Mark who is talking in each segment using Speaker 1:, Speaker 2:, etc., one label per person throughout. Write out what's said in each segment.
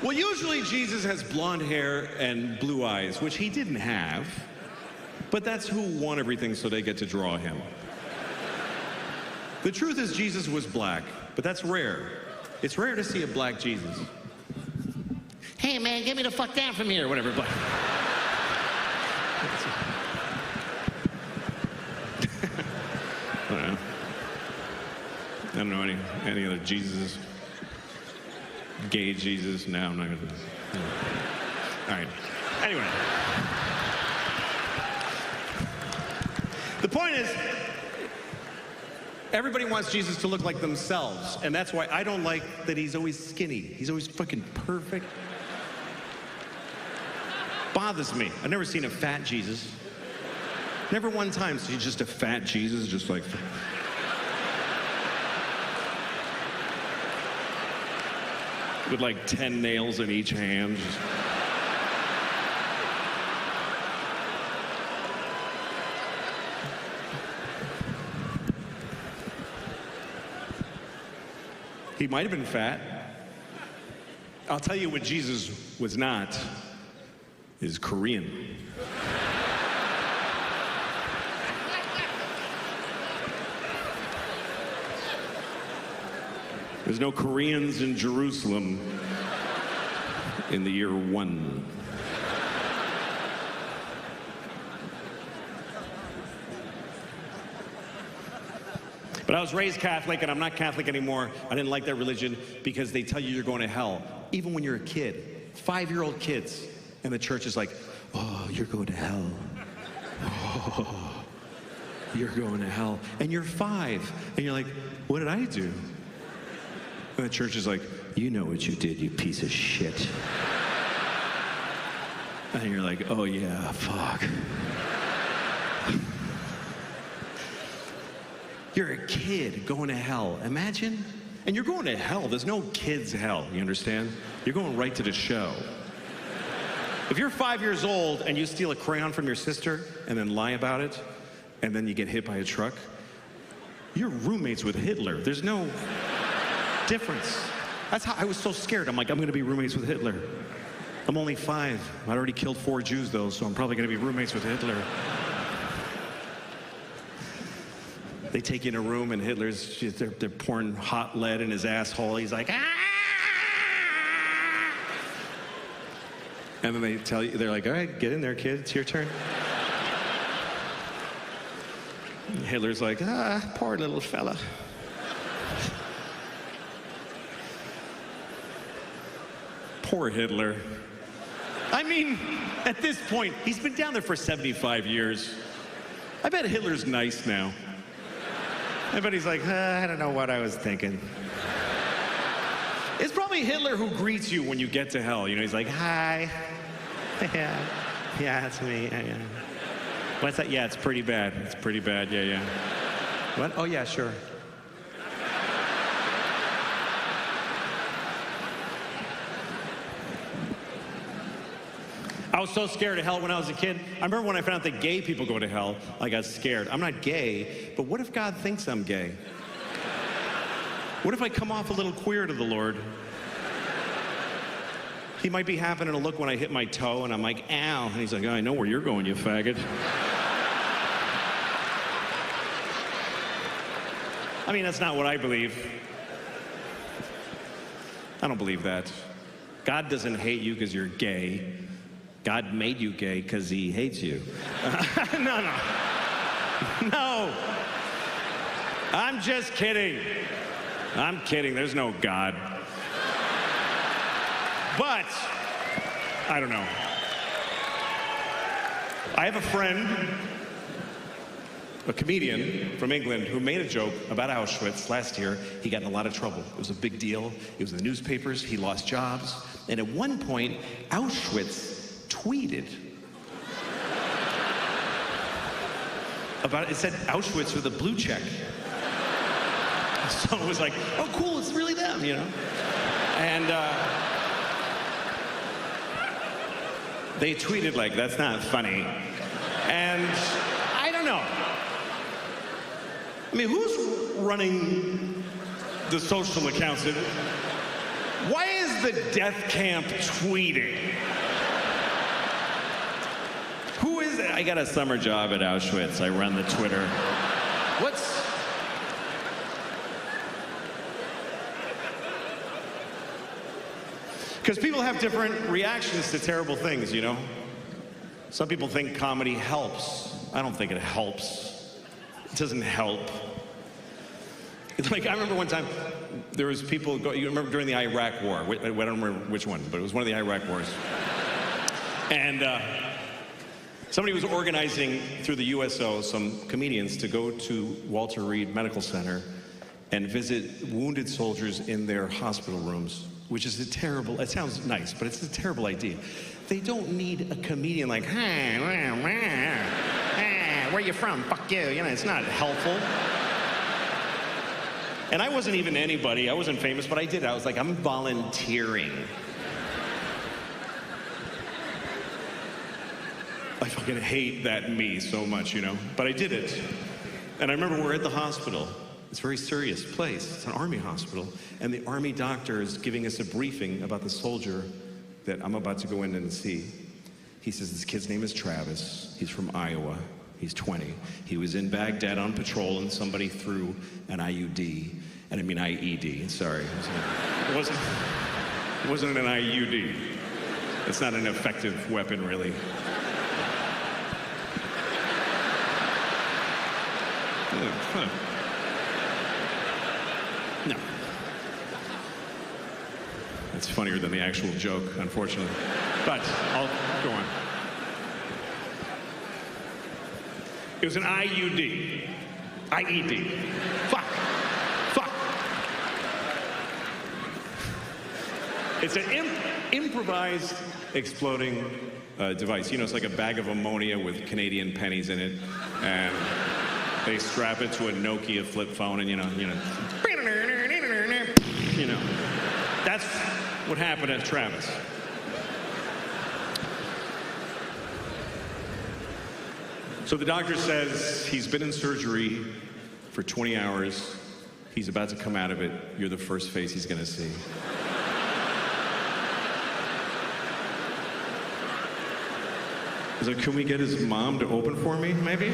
Speaker 1: Well, usually Jesus has blonde hair and blue eyes, which he didn't have. But that's who won everything, so they get to draw him. The truth is Jesus was black, but that's rare. It's rare to see a black Jesus. Hey, man, get me the fuck down from here, or whatever. But I don't know any other Jesuses. Gay Jesus? No, I'm not gonna. No. All right. Anyway. The point is, everybody wants Jesus to look like themselves, and that's why I don't like that he's always skinny. He's always fucking perfect. Bothers me. I've never seen a fat Jesus. Never one time. So he's just a fat Jesus, just like. With like 10 nails in each hand. He might have been fat. I'll tell you what Jesus was not, is Korean. There's no Koreans in Jerusalem in the year 1. But I was raised Catholic, and I'm not Catholic anymore. I didn't like that religion because they tell you you're going to hell, even when you're a kid. 5-year-old kids. And the church is like, oh, you're going to hell. Oh, you're going to hell. And you're 5. And you're like, what did I do? And the church is like, you know what you did, you piece of shit. And you're like, oh yeah, fuck. You're a kid going to hell. Imagine. And you're going to hell. There's no kids' hell, you understand? You're going right to the show. If you're 5 years old and you steal a crayon from your sister and then lie about it, and then you get hit by a truck, you're roommates with Hitler. There's no difference. That's how I was so scared. I'm like, I'm gonna be roommates with Hitler. I'm only 5. I already killed 4 Jews though, so I'm probably gonna be roommates with Hitler. They take you in a room and they're pouring hot lead in his asshole. He's like, ah! And then they tell you, they're like, all right, get in there, kid, it's your turn. And Hitler's like, ah, poor little fella. Poor Hitler. I mean, at this point, he's been down there for 75 years. I bet Hitler's nice now. I bet he's like, I don't know what I was thinking. It's probably Hitler who greets you when you get to hell. You know, he's like, hi. Yeah, it's me. Yeah. What's that? Yeah, it's pretty bad. It's pretty bad. Yeah. What? Oh, yeah, sure. I was so scared of hell when I was a kid. I remember when I found out that gay people go to hell, I got scared. I'm not gay, but what if God thinks I'm gay? What if I come off a little queer to the Lord? He might be having a look when I hit my toe, and I'm like, ow. And he's like, oh, I know where you're going, you faggot. I mean, that's not what I believe. I don't believe that. God doesn't hate you because you're gay. God made you gay because he hates you. No. I'm just kidding. I'm kidding. There's no God. But, I don't know. I have a friend, a comedian from England, who made a joke about Auschwitz last year. He got in a lot of trouble. It was a big deal. It was in the newspapers. He lost jobs. And at one point, Auschwitz tweeted about it. It said Auschwitz with a blue check. So it was like, oh, cool, it's really them, you know? And they tweeted like, that's not funny. And I don't know. I mean, who's running the social accounts? Why is the death camp tweeting? Who is it? I got a summer job at Auschwitz. I run the Twitter. Because people have different reactions to terrible things, you know? Some people think comedy helps. I don't think it helps. It doesn't help. Like, I remember one time, there was people, you remember during the Iraq War, I don't remember which one, but it was one of the Iraq Wars. And somebody was organizing through the USO some comedians to go to Walter Reed Medical Center and visit wounded soldiers in their hospital rooms, which is a terrible, it sounds nice, but it's a terrible idea. They don't need a comedian like, hey, where you from? Fuck you. You know, it's not helpful. And I wasn't even anybody. I wasn't famous, but I did. I was like, I'm volunteering. I fucking hate that me so much, you know? But I did it. And I remember we're at the hospital. It's a very serious place. It's an army hospital. And the army doctor is giving us a briefing about the soldier that I'm about to go in and see. He says, this kid's name is Travis. He's from Iowa. He's 20. He was in Baghdad on patrol and somebody threw an IUD. And I mean IED, sorry. It wasn't an IUD. It's not an effective weapon, really. No. It's funnier than the actual joke, unfortunately. But I'll go on. It was an IUD. IED. Fuck. It's an improvised exploding device. You know, it's like a bag of ammonia with Canadian pennies in it. And they strap it to a Nokia flip phone and, you know, that's what happened to Travis. So the doctor says he's been in surgery for 20 hours. He's about to come out of it. You're the first face he's gonna see. He's like, can we get his mom to open for me, maybe?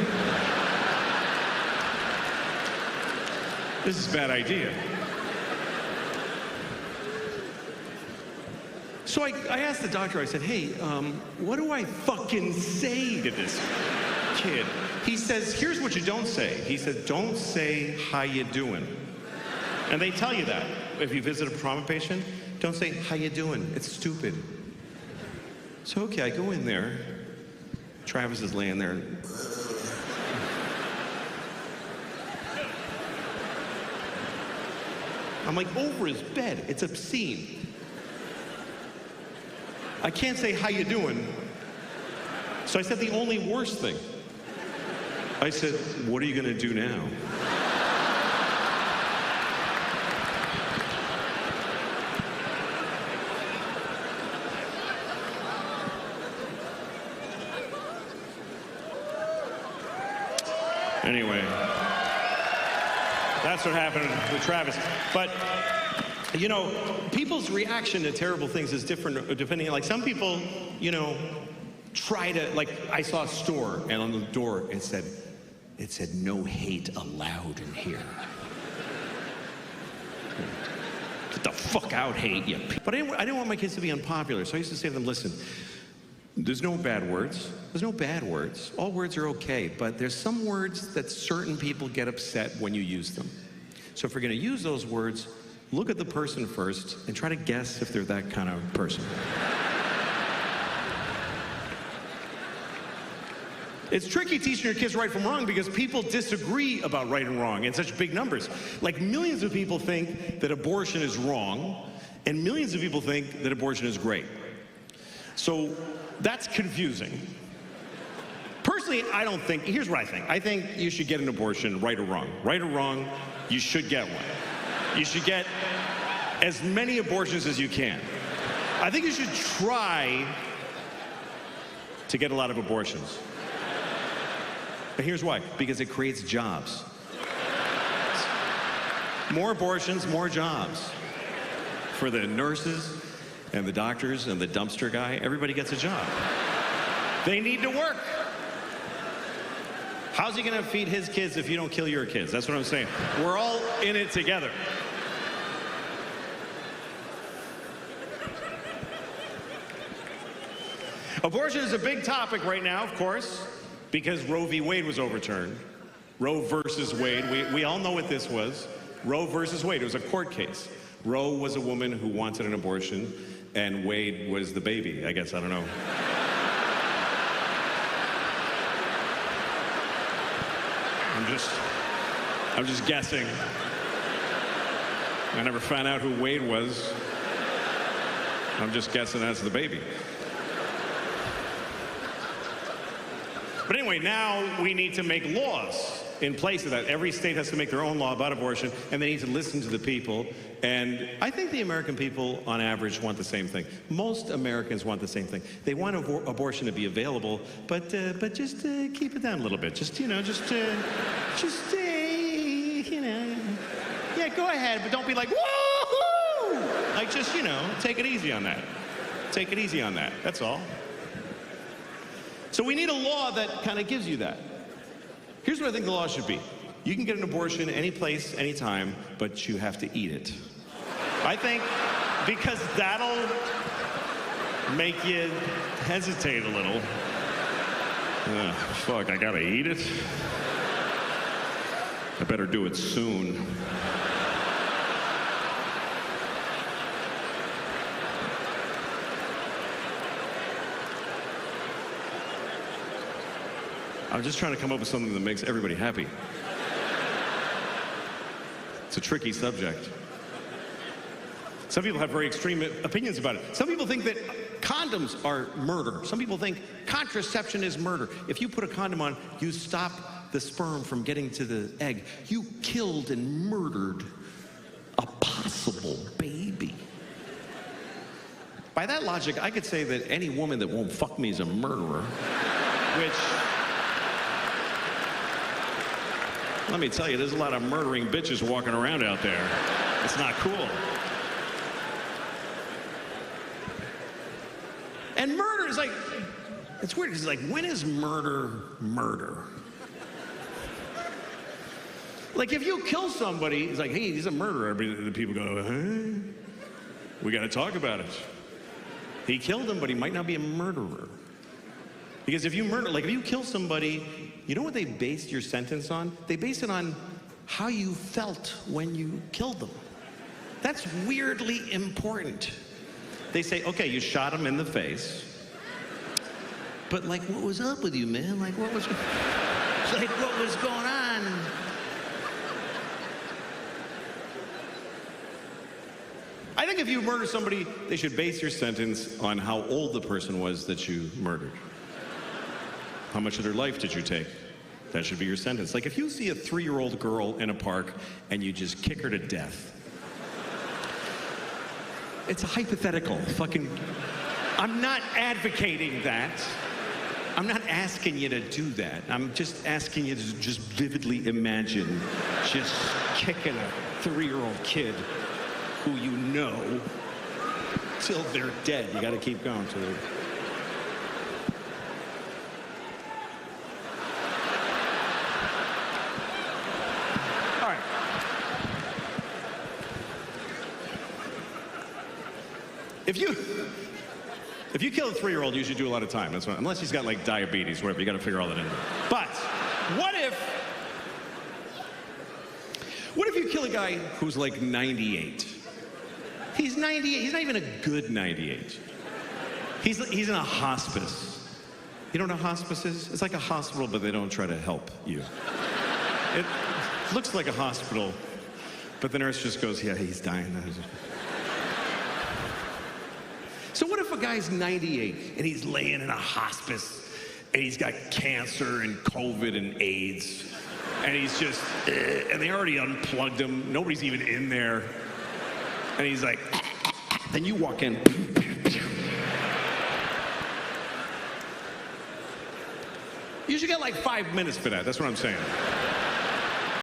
Speaker 1: This is a bad idea. So I asked the doctor, I said, hey, what do I fucking say to this kid? He says, here's what you don't say. He said, don't say, how you doing? And they tell you that. If you visit a trauma patient, don't say, how you doing? It's stupid. So, okay, I go in there. Travis is laying there. I'm like over his bed. It's obscene. I can't say, how you doing? So I said the only worst thing. I said, what are you gonna do now? Anyway, that's what happened with Travis. But, you know, people's reaction to terrible things is different depending, like some people, you know, try to, like I saw a store and on the door it said no hate allowed in here. Get the fuck out, hate you. But I didn't want my kids to be unpopular, so I used to say to them, listen, there's no bad words. There's no bad words. All words are okay, but there's some words that certain people get upset when you use them. So if we're gonna use those words, look at the person first and try to guess if they're that kind of person. It's tricky teaching your kids right from wrong because people disagree about right and wrong in such big numbers. Like millions of people think that abortion is wrong, and millions of people think that abortion is great. So that's confusing. Personally, I don't think, here's what I think. I think you should get an abortion, right or wrong. Right or wrong, you should get one. You should get as many abortions as you can. I think you should try to get a lot of abortions. And here's why, because it creates jobs. More abortions, more jobs. For the nurses, and the doctors and the dumpster guy, everybody gets a job. They need to work. How's he gonna feed his kids if you don't kill your kids? That's what I'm saying. We're all in it together. Abortion is a big topic right now, of course, because Roe v. Wade was overturned. Roe versus Wade, we all know what this was. Roe versus Wade, it was a court case. Roe was a woman who wanted an abortion, and Wade was the baby, I guess, I don't know. I'm just guessing. I never found out who Wade was. I'm just guessing that's the baby. But anyway, now we need to make laws in place of that. Every state has to make their own law about abortion, and they need to listen to the people. And I think the American people, on average, want the same thing. Most Americans want the same thing. They want abortion to be available, but just keep it down a little bit. Just, you know, yeah, go ahead, but don't be like, woo-hoo! Like, just, you know, take it easy on that. Take it easy on that, that's all. So we need a law that kind of gives you that. Here's what I think the law should be. You can get an abortion any place, anytime, but you have to eat it. I think because that'll make you hesitate a little. Fuck, I gotta eat it? I better do it soon. I'm just trying to come up with something that makes everybody happy. It's a tricky subject. Some people have very extreme opinions about it. Some people think that condoms are murder. Some people think contraception is murder. If you put a condom on, you stop the sperm from getting to the egg. You killed and murdered a possible baby. By that logic, I could say that any woman that won't fuck me is a murderer, which... Let me tell you, there's a lot of murdering bitches walking around out there. It's not cool. And murder is like, it's weird. It's like, when is murder murder? Like, if you kill somebody, it's like, hey, he's a murderer. The people go, hey, we got to talk about it. He killed him, but he might not be a murderer. Because if you murder, like if you kill somebody, you know what they based your sentence on? They based it on how you felt when you killed them. That's weirdly important. They say, okay, you shot him in the face, but like, what was up with you, man? Like, what was going on? I think if you murder somebody, they should base your sentence on how old the person was that you murdered. How much of their life did you take? That should be your sentence. Like if you see a 3-year-old girl in a park and you just kick her to death. It's a hypothetical. I'm not advocating that. I'm not asking you to do that. I'm just asking you to just vividly imagine just kicking a 3-year-old kid who you know till they're dead. You got to keep going to them. If you kill a 3-year-old, you should do a lot of time. That's what, unless he's got like diabetes, whatever. You got to figure all that in. But what if you kill a guy who's like 98? He's 98. He's not even a good 98. He's in a hospice. You don't know what hospice is? It's like a hospital, but they don't try to help you. It looks like a hospital, but the nurse just goes, yeah, he's dying. So what if a guy's 98 and he's laying in a hospice and he's got cancer and COVID and AIDS and he's just, and they already unplugged him, nobody's even in there, and he's like, then you walk in. You should get like 5 minutes for that, that's what I'm saying.